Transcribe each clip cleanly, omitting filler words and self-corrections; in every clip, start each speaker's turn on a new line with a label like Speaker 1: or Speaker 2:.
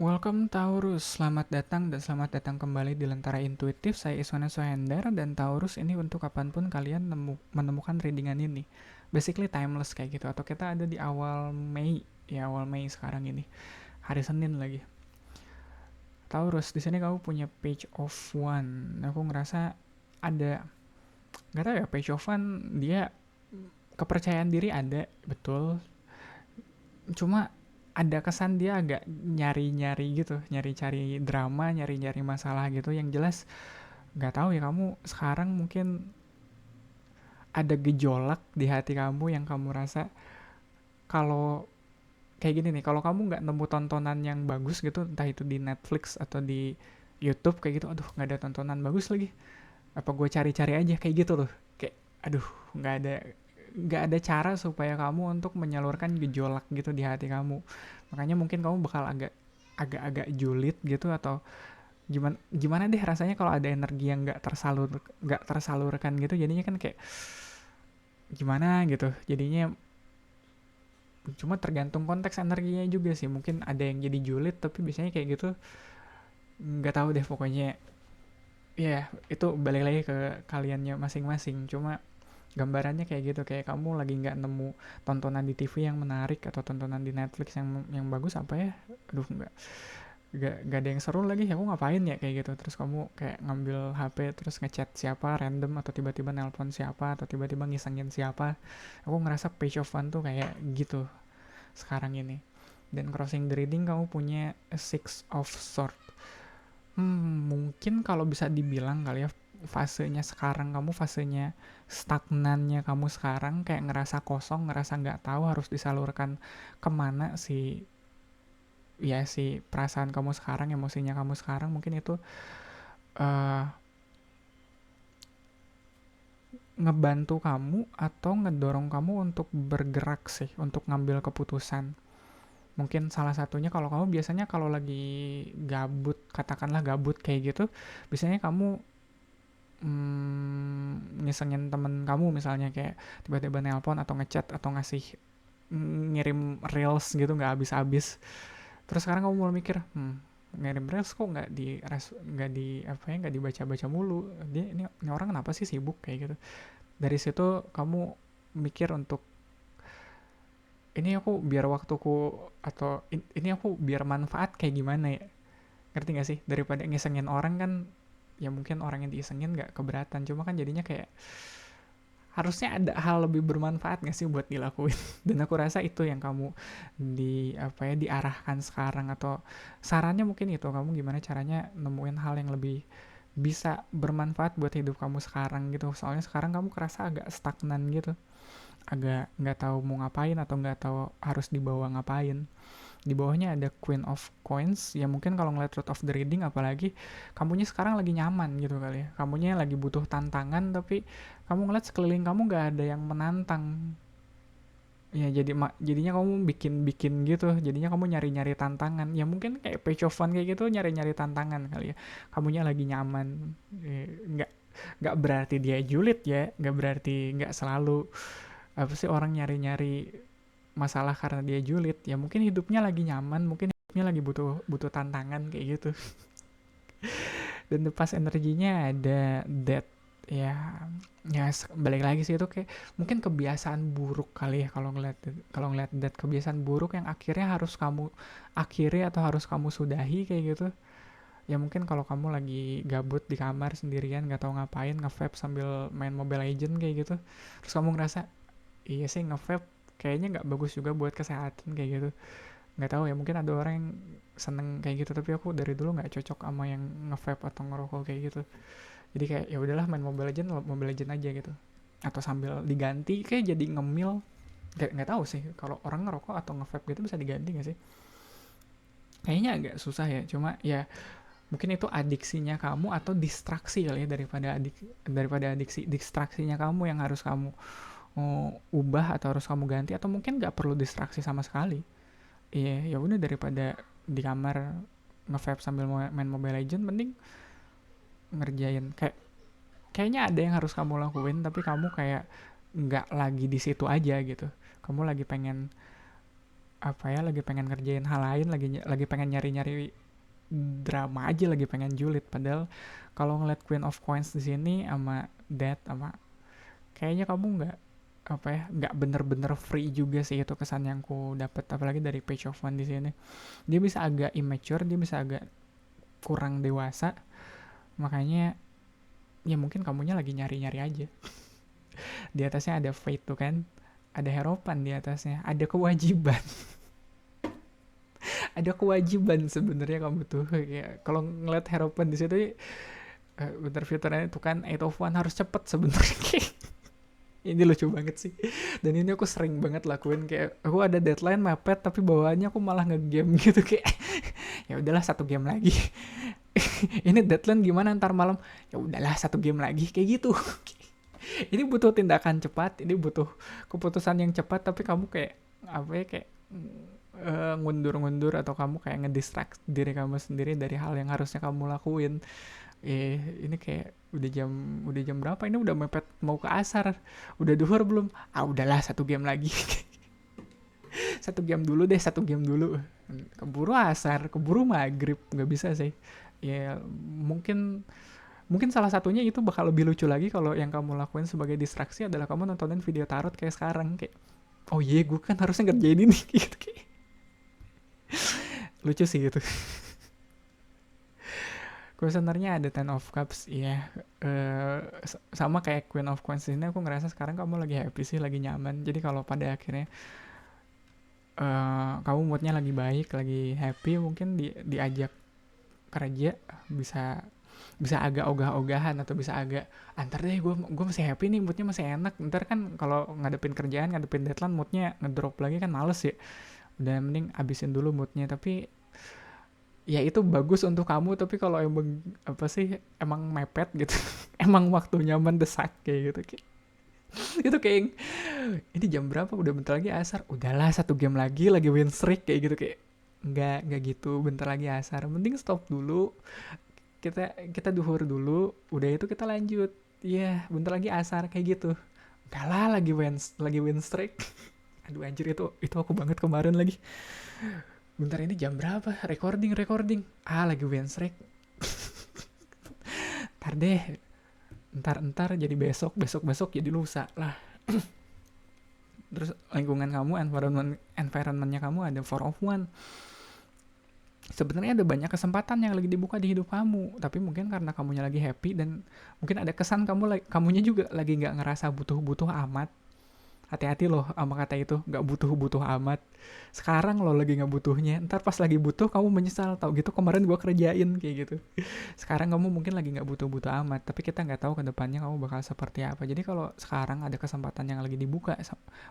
Speaker 1: Welcome Taurus, selamat datang dan selamat datang kembali di Lentera Intuitif. Saya Iswana Sohendar dan Taurus ini untuk kapanpun kalian menemukan readingan ini. Basically timeless kayak gitu. Atau kita ada di awal Mei, ya awal Mei sekarang ini, hari Senin lagi. Taurus, di sini kamu punya Page of One. Aku ngerasa ada, nggak tahu ya, Page of One dia kepercayaan diri ada, betul. Cuma ada kesan dia agak nyari-nyari gitu, nyari-cari drama, nyari-nyari masalah gitu. Yang jelas nggak tahu ya, kamu sekarang mungkin ada gejolak di hati kamu yang kamu rasa kalau kayak gini nih, kalau kamu nggak nemu tontonan yang bagus gitu, entah itu di Netflix atau di YouTube kayak gitu, aduh nggak ada tontonan bagus lagi, apa gue cari-cari aja kayak gitu loh, kayak aduh nggak ada nggak ada cara supaya kamu untuk menyalurkan gejolak gitu di hati kamu. Makanya mungkin kamu bakal agak-agak julid gitu, atau gimana gimana deh rasanya kalau ada energi yang nggak tersalurkan gitu, jadinya kan kayak gimana gitu jadinya. Cuma tergantung konteks energinya juga sih, mungkin ada yang jadi julid tapi biasanya kayak gitu, nggak tahu deh pokoknya. Ya itu balik lagi ke kaliannya masing-masing, cuma gambarannya kayak gitu, kayak kamu lagi nggak nemu tontonan di TV yang menarik atau tontonan di Netflix yang bagus apa ya, aduh nggak ada yang seru lagi, aku ngapain ya kayak gitu. Terus kamu kayak ngambil HP terus ngechat siapa random, atau tiba-tiba nelpon siapa, atau tiba-tiba ngisengin siapa. Aku ngerasa Page of One tuh kayak gitu sekarang ini. Dan crossing the reading kamu punya Six of Sword. Mungkin kalau bisa dibilang kali ya, fasenya sekarang kamu, fasenya stagnannya kamu sekarang, kayak ngerasa kosong, ngerasa nggak tahu harus disalurkan kemana si, ya si perasaan kamu sekarang, emosinya kamu sekarang. Mungkin itu uh, ngebantu kamu atau ngedorong kamu untuk bergerak sih, untuk ngambil keputusan. Mungkin salah satunya, kalau kamu biasanya kalau lagi gabut, katakanlah gabut kayak gitu, biasanya kamu ngisengin temen kamu misalnya, kayak tiba-tiba nelpon atau ngechat atau ngirim reels gitu nggak habis-habis. Terus sekarang kamu mulai mikir, ngirim reels kok nggak di apa ya, nggak dibaca-baca mulu, ini orang kenapa sih sibuk kayak gitu. Dari situ kamu mikir untuk, ini aku biar waktuku, atau ini aku biar manfaat kayak gimana ya, ngerti gak sih, daripada ngisengin orang kan. Ya mungkin orang yang diisengin nggak keberatan, cuma kan jadinya kayak harusnya ada hal lebih bermanfaat gak sih buat dilakuin. Dan aku rasa itu yang kamu di apa ya, diarahkan sekarang. Atau sarannya mungkin itu, kamu gimana caranya nemuin hal yang lebih bisa bermanfaat buat hidup kamu sekarang gitu. Soalnya sekarang kamu kerasa agak stagnan gitu, agak nggak tahu mau ngapain, atau nggak tahu harus dibawa ngapain. Di bawahnya ada Queen of Coins, ya mungkin kalau ngeliat Root of the Reading, apalagi kamunya sekarang lagi nyaman gitu kali ya, kamunya lagi butuh tantangan, tapi kamu ngeliat sekeliling kamu gak ada yang menantang. Ya jadinya kamu bikin gitu, jadinya kamu nyari-nyari tantangan. Ya mungkin kayak Page of One kayak gitu, nyari-nyari tantangan kali ya. Kamunya lagi nyaman. Nggak nggak berarti dia julid ya, nggak berarti, nggak selalu apa sih orang nyari-nyari masalah karena dia julid. Ya mungkin hidupnya lagi nyaman, mungkin hidupnya lagi butuh butuh tantangan kayak gitu. Dan pas energinya ada death, ya ya balik lagi sih, itu kayak mungkin kebiasaan buruk kali ya, kalau ngeliat death, kebiasaan buruk yang akhirnya harus kamu akhiri atau harus kamu sudahi kayak gitu. Ya mungkin kalau kamu lagi gabut di kamar sendirian nggak tahu ngapain, nge-vape sambil main Mobile Legend kayak gitu, terus kamu ngerasa iya sih, nge-vape kayaknya nggak bagus juga buat kesehatan kayak gitu. Nggak tahu ya, mungkin ada orang yang seneng kayak gitu, tapi aku dari dulu nggak cocok sama yang nge-vape atau ngerokok kayak gitu. Jadi kayak ya udahlah, main Mobile Legend aja gitu, atau sambil diganti kayak jadi ngemil. Nggak tahu sih kalau orang ngerokok atau nge-vape gitu bisa diganti nggak sih, kayaknya agak susah ya. Cuma ya mungkin itu adiksinya kamu atau distraksi kali ya, daripada adiksi, distraksinya kamu yang harus kamu ubah atau harus kamu ganti, atau mungkin nggak perlu distraksi sama sekali. Iya, ya udah, daripada di kamar nge-vape sambil main Mobile Legend, mending ngerjain, kayaknya ada yang harus kamu lakuin tapi kamu kayak nggak lagi di situ aja gitu. Kamu lagi pengen apa ya, lagi pengen ngerjain hal lain, lagi pengen nyari-nyari drama aja, lagi pengen julid. Padahal kalau ngeliat Queen of Coins di sini sama Death sama, kayaknya kamu nggak apa ya, nggak bener-bener free juga sih, itu kesan yang ku dapat apalagi dari Page of One di sini. Dia bisa agak immature, dia bisa agak kurang dewasa, makanya ya mungkin kamunya lagi nyari-nyari aja. Di atasnya ada fate tuh kan, ada harapan di atasnya, ada kewajiban. Ada kewajiban sebenarnya kamu tuh, kayak kalau ngeliat harapan di situ, bentar fiturnya itu kan Eight of One harus cepet sebenarnya. Ini lucu banget sih, dan ini aku sering banget lakuin, kayak aku ada deadline mepet tapi bawaannya aku malah ngegame gitu, kayak ya udahlah satu game lagi. Ini deadline gimana ntar malam, ya udahlah satu game lagi, kayak gitu. Ini butuh tindakan cepat, ini butuh keputusan yang cepat, tapi kamu kayak apa ya, kayak ngundur-ngundur, atau kamu kayak ngedistract diri kamu sendiri dari hal yang harusnya kamu lakuin. Ini kayak udah jam berapa ini, udah mepet mau ke asar, udah duhur belum, udahlah satu game lagi. Satu game dulu deh, satu game dulu, keburu asar, keburu maghrib, nggak bisa sih. Ya mungkin mungkin salah satunya itu bakal lebih lucu lagi kalau yang kamu lakuin sebagai distraksi adalah kamu nontonin video tarot kayak sekarang, kayak oh iya gue kan harusnya ngerjain ini. Gitu, kayak lucu sih gitu. Sebenarnya ada Ten of Cups, iya. Sama kayak Queen of Coins ini, aku ngerasa sekarang kamu lagi happy sih, lagi nyaman. Jadi kalau pada akhirnya kamu moodnya lagi baik, lagi happy, mungkin diajak kerja bisa bisa agak ogah-ogahan, atau bisa agak antar deh, gue masih happy nih, moodnya masih enak. Ntar kan kalau ngadepin kerjaan, ngadepin deadline, moodnya ngedrop lagi kan males ya. Udah mending abisin dulu moodnya. Tapi ya itu bagus untuk kamu, tapi kalau emang apa sih, emang mepet gitu, emang waktunya mendesak kayak gitu, kayak itu kayak ini jam berapa, udah bentar lagi asar, udahlah satu game lagi win streak, kayak gitu, kayak nggak gitu, bentar lagi asar, mending stop dulu, kita duhur dulu, udah itu kita lanjut. Iya, bentar lagi asar, kayak gitu. Enggak lah, lagi win streak. Aduh anjir, itu aku banget kemarin lagi. Bentar, ini jam berapa? Recording. Lagi win streak. Ntar deh. Ntar jadi besok jadi lusa lah. Terus lingkungan kamu, environmentnya kamu ada Four of One. Sebenarnya ada banyak kesempatan yang lagi dibuka di hidup kamu, tapi mungkin karena kamunya lagi happy, dan mungkin ada kesan kamunya juga lagi nggak ngerasa butuh amat. Hati-hati loh sama kata itu, nggak butuh amat. Sekarang lo lagi nggak butuhnya, ntar pas lagi butuh kamu menyesal, tau gitu kemarin gue kerjain, kayak gitu. Sekarang kamu mungkin lagi nggak butuh amat, tapi kita nggak tahu kedepannya kamu bakal seperti apa. Jadi kalau sekarang ada kesempatan yang lagi dibuka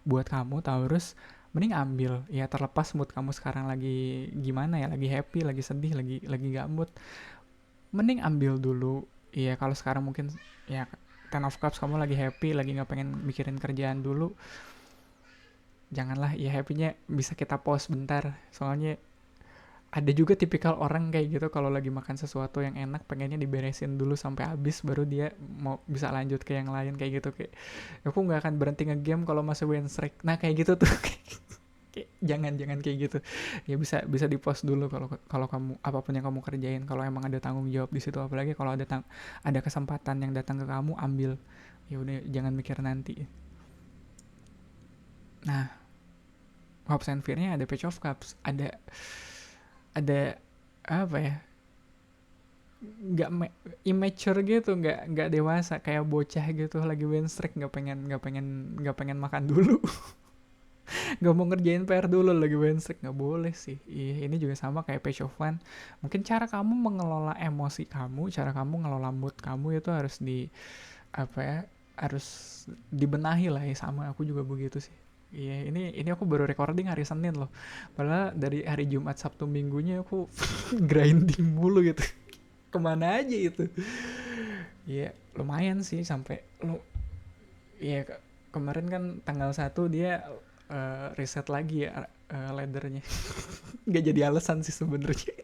Speaker 1: buat kamu, Taurus, mending ambil. Ya terlepas mood kamu sekarang lagi gimana ya, lagi happy, lagi sedih, lagi nggak mood, mending ambil dulu. Iya, kalau sekarang mungkin ya Ten of Cups kamu lagi happy, lagi nggak pengen mikirin kerjaan dulu, janganlah. Ya happy-nya bisa kita pause bentar, soalnya ada juga tipikal orang kayak gitu, kalau lagi makan sesuatu yang enak pengennya diberesin dulu sampai habis baru dia mau bisa lanjut ke yang lain, kayak gitu. Kayak aku nggak akan berhenti ngegame kalau masih win streak, nah kayak gitu tuh. Kayak jangan kayak gitu. Ya bisa di pause dulu kalau kamu apapun yang kamu kerjain, kalau emang ada tanggung jawab di situ, apalagi kalau ada kesempatan yang datang ke kamu, ambil. Ya udah, jangan mikir nanti. Nah, hopes and fear-nya ada Page of Cups, ada apa ya, nggak immature gitu, nggak dewasa, kayak bocah gitu, lagi win streak, nggak pengen makan dulu. Nggak mau ngerjain PR dulu, lagi wensek, nggak boleh sih. Iya, ini juga sama kayak Page of One. Mungkin cara kamu mengelola emosi kamu, cara kamu ngelola mood kamu itu harus apa ya, harus dibenahi lah ya. Sama aku juga begitu sih. Iya, ini aku baru recording hari Senin loh. Padahal dari hari Jumat, Sabtu, Minggunya aku grinding mulu gitu. Kemana aja itu? Iya, lumayan sih sampai iya, kemarin kan tanggal 1 dia reset lagi ya, laddernya. Nggak jadi alasan sih sebenarnya.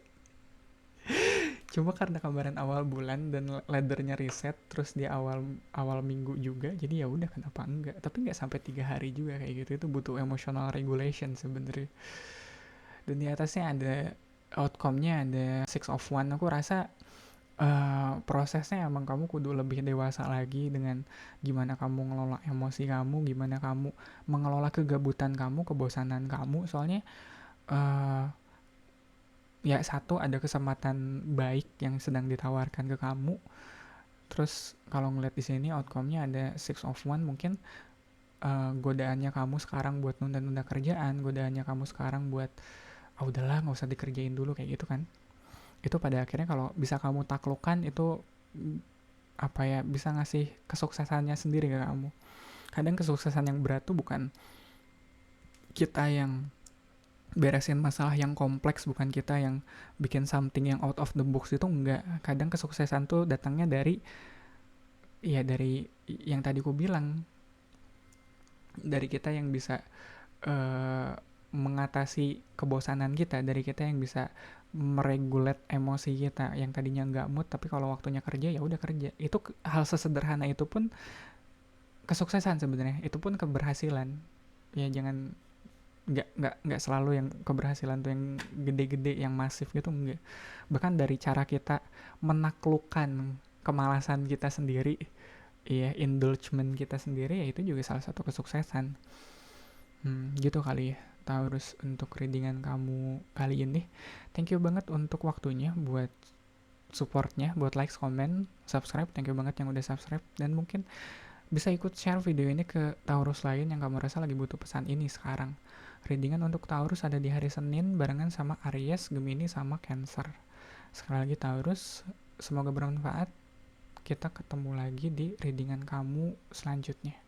Speaker 1: Cuma karena kemarin awal bulan dan laddernya reset, terus di awal minggu juga, jadi ya udah, kenapa enggak. Tapi nggak sampai 3 hari juga kayak gitu, itu butuh emotional regulation sebenarnya. dan di atasnya ada outcome-nya, ada 6 of 1. Aku rasa prosesnya emang kamu kudu lebih dewasa lagi dengan gimana kamu ngelola emosi kamu, gimana kamu mengelola kegabutan kamu, kebosanan kamu. Soalnya ya satu, ada kesempatan baik yang sedang ditawarkan ke kamu. Terus kalau ngeliat di sini outcome-nya ada 6 of 1, mungkin godaannya kamu sekarang buat nunda-nunda kerjaan, godaannya kamu sekarang buat udahlah nggak usah dikerjain dulu kayak gitu kan. Itu pada akhirnya kalau bisa kamu taklukkan, itu bisa ngasih kesuksesannya sendiri ke kamu. Kadang kesuksesan yang berat tuh bukan kita yang beresin masalah yang kompleks, bukan kita yang bikin something yang out of the box, itu enggak. Kadang kesuksesan tuh datangnya dari yang tadi ku bilang, dari kita yang bisa mengatasi kebosanan kita, dari kita yang bisa meregulate emosi kita yang tadinya nggak mood, tapi kalau waktunya kerja ya udah kerja. Itu hal sesederhana itu pun kesuksesan sebenarnya, itu pun keberhasilan. Ya jangan, nggak selalu yang keberhasilan tuh yang gede-gede, yang masif gitu, enggak. Bahkan dari cara kita menaklukkan kemalasan kita sendiri, indulgement kita sendiri, ya itu juga salah satu kesuksesan. Gitu kali ya Taurus untuk readingan kamu kali ini. Thank you banget untuk waktunya, buat supportnya, buat likes, comment, subscribe. Thank you banget yang udah subscribe, dan mungkin bisa ikut share video ini ke Taurus lain yang kamu rasa lagi butuh pesan ini sekarang. Readingan untuk Taurus ada di hari Senin barengan sama Aries, Gemini, sama Cancer. Sekali lagi Taurus, semoga bermanfaat. Kita ketemu lagi di readingan kamu selanjutnya.